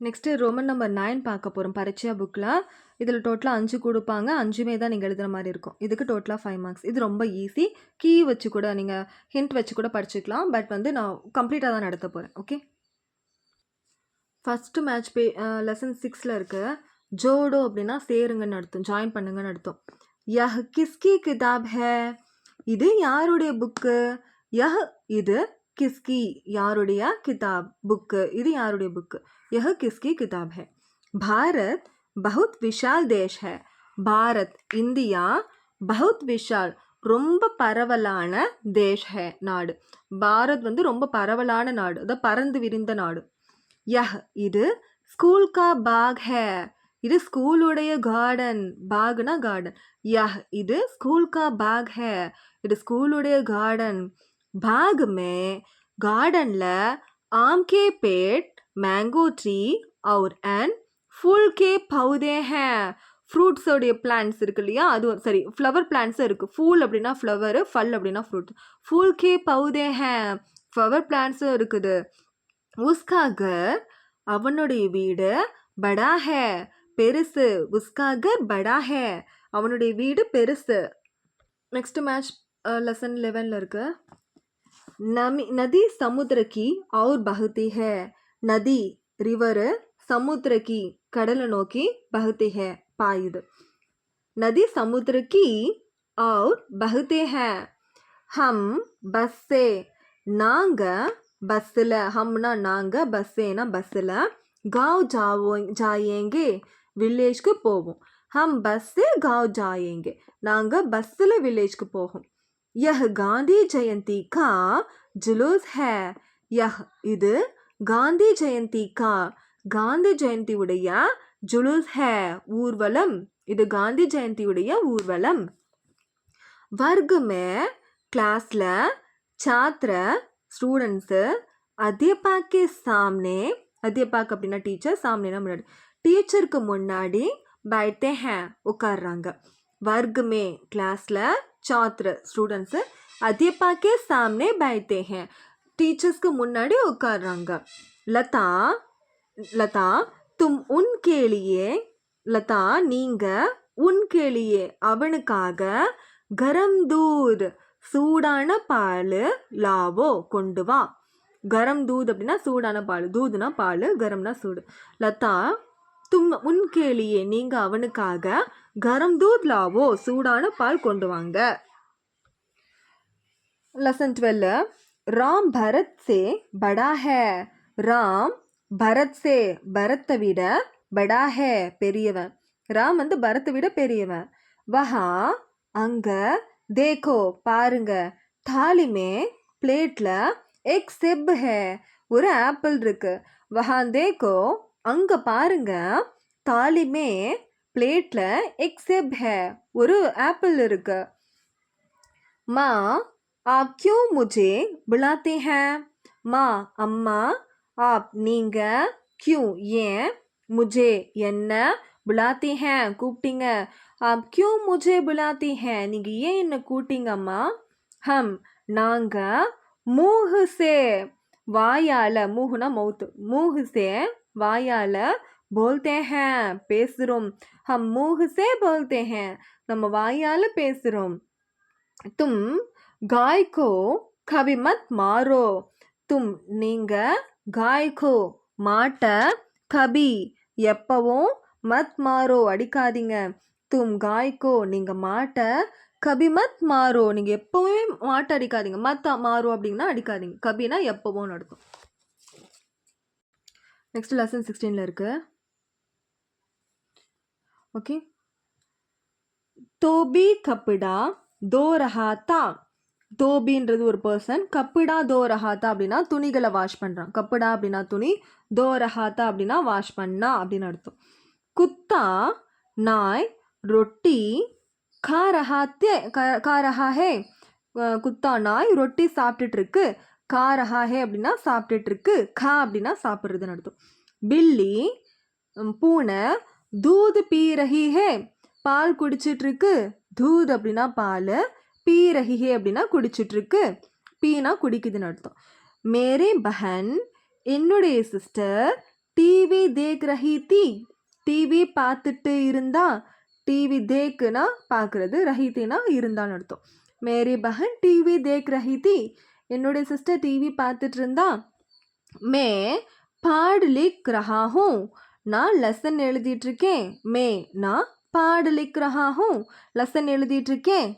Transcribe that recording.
Next Roman number 9 பார்க்க போகிறோம் பரீட்சையா புக்கில். இதில் டோட்டலாக 5 கொடுப்பாங்க. 5மே தான் நீங்கள் எழுதுகிற மாதிரி இருக்கும். இதுக்கு டோட்டலாக 5 மார்க்ஸ். இது ரொம்ப ஈஸி. கீ வச்சு கூட நீங்கள் ஹிண்ட் வச்சு கூட படிச்சுக்கலாம். பட் வந்து நான் கம்ப்ளீட்டாக தான் நடத்த போகிறேன். ஓகே, ஃபஸ்ட்டு மேட்ச் லெசன் 6ல் இருக்கு. ஜோடோ அப்படின்னா சேருங்கன்னு அர்த்தம், ஜாயின் பண்ணுங்கன்னு அர்த்தம். யஹ் கிஸ்கி கிதாப் ஹே, இது யாருடைய புக்கு. யஹ் இது, கிஸ்கி யாருடைய, கிதாப் புக்கு இது யாருடைய புக்கு. यह किसकी किताब है. भारत बहुत विशाल देश है. भारत இந்தியா बहुत விஷால் ரொம்ப பரவலான தேஷ் ஹே நாடு. பாரத் வந்து ரொம்ப பரவலான நாடு, அதாவது பறந்து விரிந்த நாடு. யஹ் இது ஸ்கூல் கா பாக் ஹே, இது ஸ்கூலுடைய கார்டன். பாக்னா கார்டன். யஹ் இது ஸ்கூல் கா பாக் ஹே, இது ஸ்கூலுடைய கார்டன். பாக் மே கார்டன்ல आम के पेड़, मैंगो ट्री और एंड फूल के पौधे हैं. ஃப்ரூட்ஸோடைய பிளான்ட்ஸ் இருக்கு இல்லையா, அது சரி ஃப்ளவர் பிளான்ட்ஸும் இருக்குது. ஃபூல் அப்படின்னா ஃப்ளவரு, ஃபல் அப்படின்னா ஃப்ரூட். ஃபூல் கே பௌதே ஹே, ஃப்ளவர் பிளான்ட்ஸும் இருக்குது. உஸ்கா கர் அவனுடைய வீடு, படா ஹே பெருசு. உஸ்கா கர் படா ஹே அவனுடைய வீடு பெருசு. நெக்ஸ்ட் மேட்ச் லெசன் 11ல் இருக்கு. नदी समुद्र की और बहती है. नदी रिवर समुद्र की கடலை நோக்கி बहती है பாயுது. नदी समुद्र की और बहते हैं. हम बस से நாங்க பஸ்ஸில், ஹம்னா நாங்க, பஸ்ஸேனா பஸ்ஸில், गाँव जाएंगे வில்லேஜ்க்கு போவோம். हम बस से गाँव जाएंगे நாங்க பஸ்ஸில் வில்லேஜ்க்கு போவோம். यह गांधी जयंती का जुलूस है. यह இது காந்தி ஜெயந்தி கா காந்தி ஜெயந்தி உடைய ஜுலூஸ் ஹே ஊர்வலம். இது காந்தி ஜெயந்தி உடைய ஊர்வலம். वर्ग में क्लासல छात्र स्टूडेंट्स अध्यापक के सामने, अध्यापक அப்படின்னா டீச்சர், சாமனேனா முன்னாடி, டீச்சருக்கு முன்னாடி बैठते हैं உட்கார்றாங்க. वर्ग में क्लासல छात्र स्टूडेंट्स अध्यापक के सामने बैठते हैं, टीचर्स के मुन्नाडी उक्कारांगा. लता लता तुम उनके लिए, लता நீங்க उनके लिए அவனுக்காக गरम दूध சூடான பால் லாவோ கொண்டு வா. கரம் தூத் அப்படின்னா சூடான பால், தூதுனா பால், கரம்னா சூடு. லதா தும் உன்கே லியே நீங்க அவனுக்காக கரம் தூத் லாவோ சூடான பால் கொண்டு வாங்க. லெசன் 12 ராம் பரத் சே படா ஹே. ராம் பரத் சே பரத்தை விட, படா ஹே பெரியவன். ராம் வந்து பரத்தை விட பெரியவன். வஹா அங்க, தேக்கோ பாருங்க, தாலி மே பிளேட்ல எக் செப் ஹே ஒரு ஆப்பிள் இருக்கு. வஹா தேக்கோ அங்க பாருங்க, தாலி மே பிளேட்ல எக் செப் ஹே ஒரு ஆப்பிள் இருக்கு. மா आप क्यों मुझे बुलाते हैं. மா அம்மா, आप நீங்க, क्यों ஏன், मुझे என்ன, बुलाते हैं கூப்பிட்டீங்க. आप क्यों मुझे बुलाते हैं நீங்க ஏன் என்ன கூப்பிட்டீங்க அம்மா. हम நாங்க, मुंह से வாயால, मुंहனா மவுத், मुंह से வாயால, बोलते हैं பேசுறோம். हम मुंह से बोलते हैं நம்ம வாயால பேசுறோம். तुम गाय को कभी मत मारो. तुम நீங்க, गाय को மாட்ட, கபி எப்பவும், மத் மாரோ அடிக்காதீங்க. தும் गाय को நீங்க மாட்ட, கபி மத் மாரோ நீங்க எப்பவுமே மாட்ட அடிக்காதீங்க. மத் மாரோ அப்படின்னா அடிக்காதீங்க, கபினா எப்பவும் அர்த்தம். நெக்ஸ்ட் லெசன் 16ல் இருக்கு. ஓகே, தோபி கப்பிடா தோ ரஹாத்தா. தோபின்றது ஒரு பர்சன், கப்பிடா தோ ரஹாத்தா அப்படின்னா துணிகளை வாஷ் பண்ணுறான். கப்பிடா அப்படின்னா துணி, தோ ரஹாத்தா அப்படின்னா வாஷ் பண்ணா அப்படின்னு அர்த்தம். குத்தா நாய் ரொட்டி கா ரஹாத்தே கா ரஹா ஹே. குத்தா நாய் ரொட்டி சாப்பிட்டுட்டு இருக்கு. கா ரஹா ஹே அப்படின்னா சாப்பிட்டுட்டு இருக்கு. கா அப்படின்னா சாப்பிட்றதுன்னு அர்த்தம். பில்லி பூனை தூது பீ ரஹி ஹே பால் குடிச்சிட்டு இருக்கு. தூத் அப்படின்னா பால், பீ ரஹி ஹே அப்படின்னா குடிச்சிட்டு இருக்கு. பீனா குடிக்குதுன்னு அர்த்தம். மேரே பஹன் என்னுடைய சிஸ்டர் டிவி தேக் ரஹி தி டிவி பார்த்துட்டு இருந்தா டிவி தேக்குனா பார்க்குறது ரஹித்தினா இருந்தான்னு அர்த்தம். மேரி பஹன் டிவி தேக் ரஹி தி என்னுடைய சிஸ்டர் டிவி பார்த்துட்டு இருந்தா. மே பாட் லிக் ரஹா ஹூ நான் லெசன் எழுதிட்டு இருக்கேன். மே நான் பாட் லிக் ரஹா ஹூ லெசன் எழுதிட்டு இருக்கேன்.